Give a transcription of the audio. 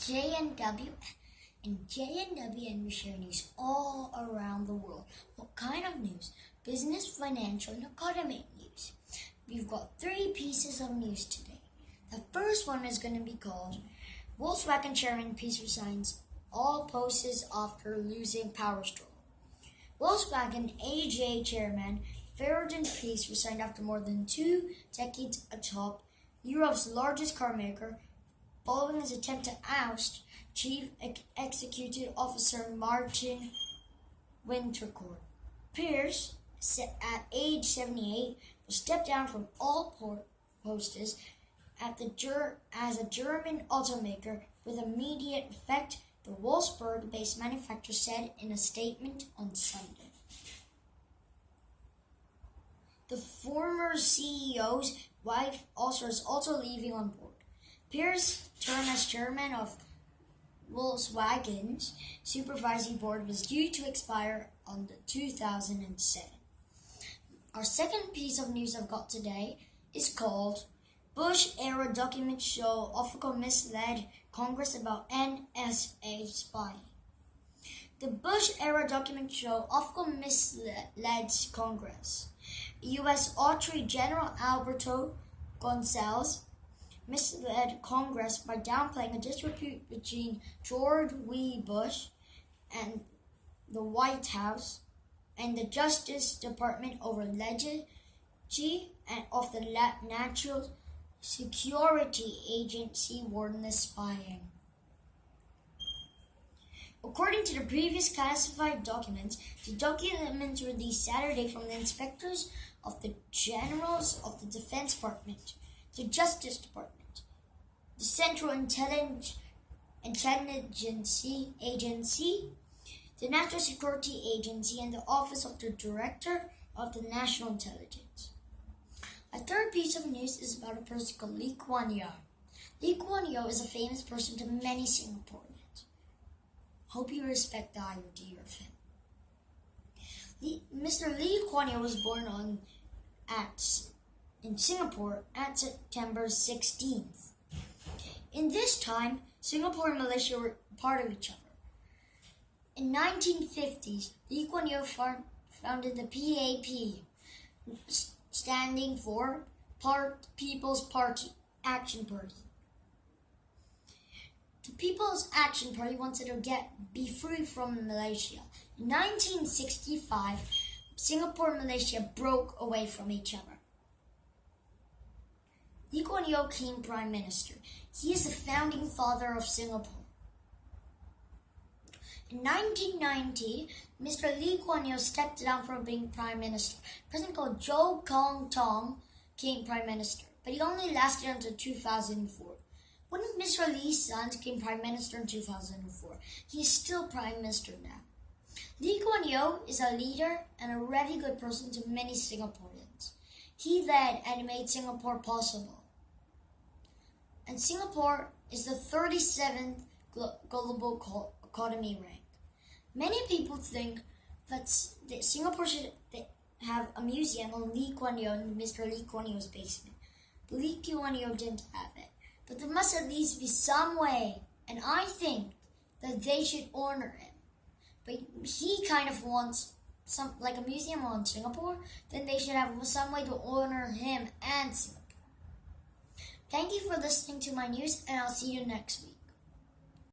JNWN. In JNWN, we share news all around the world. What kind of news? Business, financial, and academic news. We've got 3 pieces of news today. The first one is going to be called Volkswagen Chairman Peace Resigns All Posts After Losing Power Struggle. Volkswagen AJ Chairman Ferdinand Peace resigned after more than 2 decades atop Europe's largest car maker, following his attempt to oust Chief Executive Officer Martin Winterkorn. Pearce, at age 78, will step down from all posts as a German automaker with immediate effect, the Wolfsburg-based manufacturer said in a statement on Sunday. The former CEO's wife is also leaving on board. Pearce's term as chairman of Volkswagen's supervisory board was due to expire on 2007. Our second piece of news I've got today is called Bush-era documents show Ofcom misled Congress about NSA spying. The Bush-era documents show Ofcom misled Congress. U.S. Attorney General Alberto Gonzales misled Congress by downplaying a dispute between George W. Bush and the White House and the Justice Department over legacy of the National Security Agency warrantless spying. According to the previous classified documents, the documents released Saturday from the inspectors of the generals of the Defense Department, the Justice Department, the Central Intelligence Agency, the National Security Agency, and the Office of the Director of the National Intelligence. A third piece of news is about a person called Lee Kuan Yew. Lee Kuan Yew is a famous person to many Singaporeans. Hope you respect the idea of him. Mr. Lee Kuan Yew was born in Singapore at September 16th. In this time, Singapore and Malaysia were part of each other. In 1950s, Lee Kuan Yew founded the PAP, standing for People's Party Action Party. The People's Action Party wanted to be free from Malaysia. In 1965, Singapore and Malaysia broke away from each other. Lee Kuan Yew became Prime Minister. He is the founding father of Singapore. In 1990, Mr. Lee Kuan Yew stepped down from being Prime Minister. A president called Joe Kong Tong became Prime Minister, but he only lasted until 2004. One of Mr. Lee's sons became Prime Minister in 2004. He is still Prime Minister now. Lee Kuan Yew is a leader and a very good person to many Singaporeans. He led and made Singapore possible. And Singapore is the 37th global economy rank. Many people think that Singapore should have a museum on Lee Kuan Yew in Mr. Lee Kuan Yew's basement. But Lee Kuan Yew didn't have it. But there must at least be some way, and I think that they should honor him. But he kind of wants like a museum on Singapore, then they should have some way to honor him and Singapore. Thank you for listening to my news, and I'll see you next week.